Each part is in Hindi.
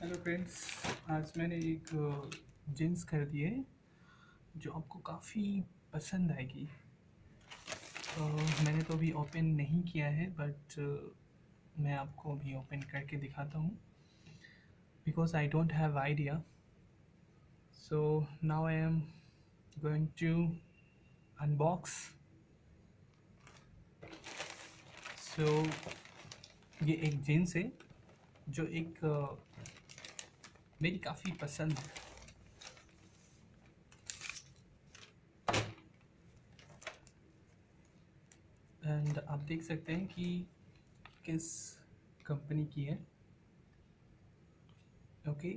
हेलो फ्रेंड्स, आज मैंने एक जीन्स खरीदी है जो आपको काफ़ी पसंद आएगी। मैंने तो अभी ओपन नहीं किया है बट मैं आपको अभी ओपन करके दिखाता हूँ because I don't have idea. So now I am going to unbox. So ये एक जीन्स है जो एक मेरी काफ़ी पसंद है। एंड आप देख सकते हैं कि किस कंपनी की है। ओके,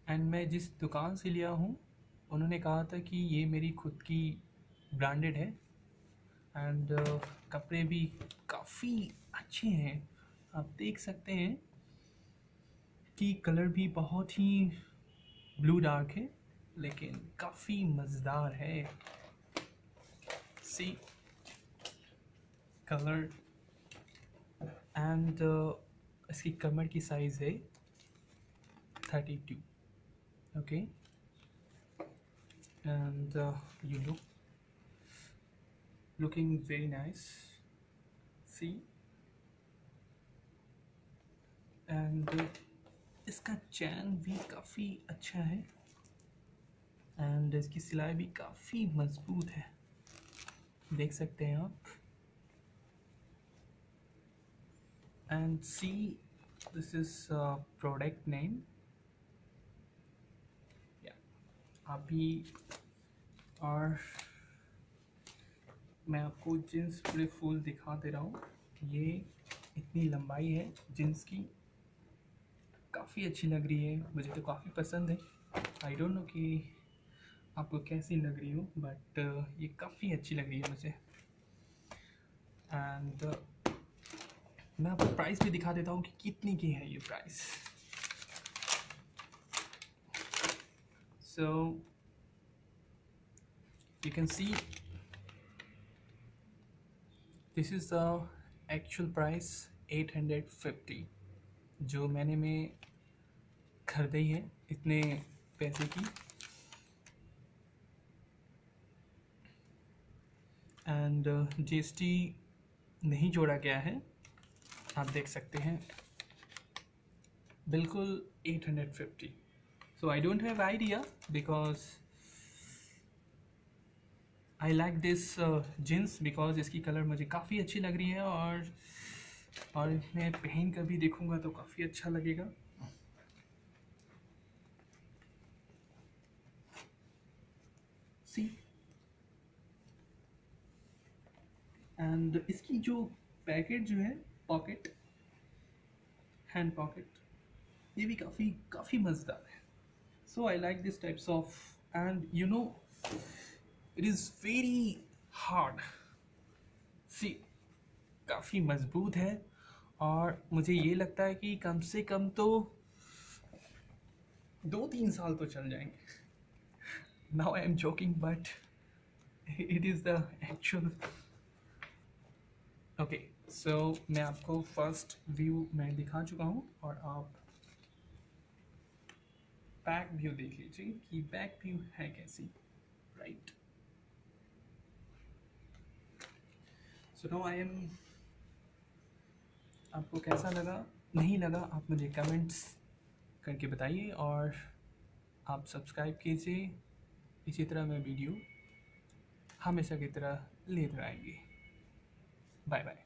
एंड मैं जिस दुकान से लिया हूँ उन्होंने कहा था कि ये मेरी खुद की ब्रांडेड है एंड कपड़े भी काफ़ी अच्छे हैं। आप देख सकते हैं कि कलर भी बहुत ही ब्लू डार्क है लेकिन काफ़ी मज़ेदार है। सी कलर एंड इसकी कमर की साइज़ है 32। Okay, and you looking very nice. See, and इसका चैन भी काफ़ी अच्छा है एंड इसकी सिलाई भी काफ़ी मजबूत है, देख सकते हैं आप। And see, this is product name. अभी और मैं आपको जीन्स पूरे फुल दिखा दे रहा हूँ। ये इतनी लंबाई है जीन्स की, काफ़ी अच्छी लग रही है, मुझे तो काफ़ी पसंद है। आई डोंट नो कि आपको कैसी लग रही हो बट ये काफ़ी अच्छी लग रही है मुझे। एंड मैं आपको प्राइस भी दिखा देता हूँ कि कितनी की है ये price. So you can see this is the actual price 850 जो मैं खरीदी है इतने पैसे की। एंड GST नहीं जोड़ा गया है, आप देख सकते हैं, बिल्कुल 850। So I don't have idea because I like this jeans because इसकी कलर मुझे काफ़ी अच्छी लग रही है और मैं पहन कर भी देखूंगा तो काफ़ी अच्छा लगेगा। सी, एंड इसकी जो पैकेट जो है, पॉकेट, हैंड पॉकेट, ये भी काफ़ी मज़ेदार है। So I like this types of and you know it is very hard. See, काफ़ी मज़बूत है और मुझे ये लगता है कि कम से कम तो 2-3 साल तो चल जाएंगे। Now I am joking but it is the actual. Okay, so मैं आपको फर्स्ट व्यू मैं दिखा चुका हूँ और आप बैक व्यू देख लीजिए कि बैक व्यू है कैसी, right. So now I M, आपको कैसा लगा नहीं लगा आप मुझे कमेंट्स करके बताइए और आप सब्सक्राइब कीजिए। इसी तरह मैं वीडियो हमेशा की तरह लेते रहेंगे। Bye bye.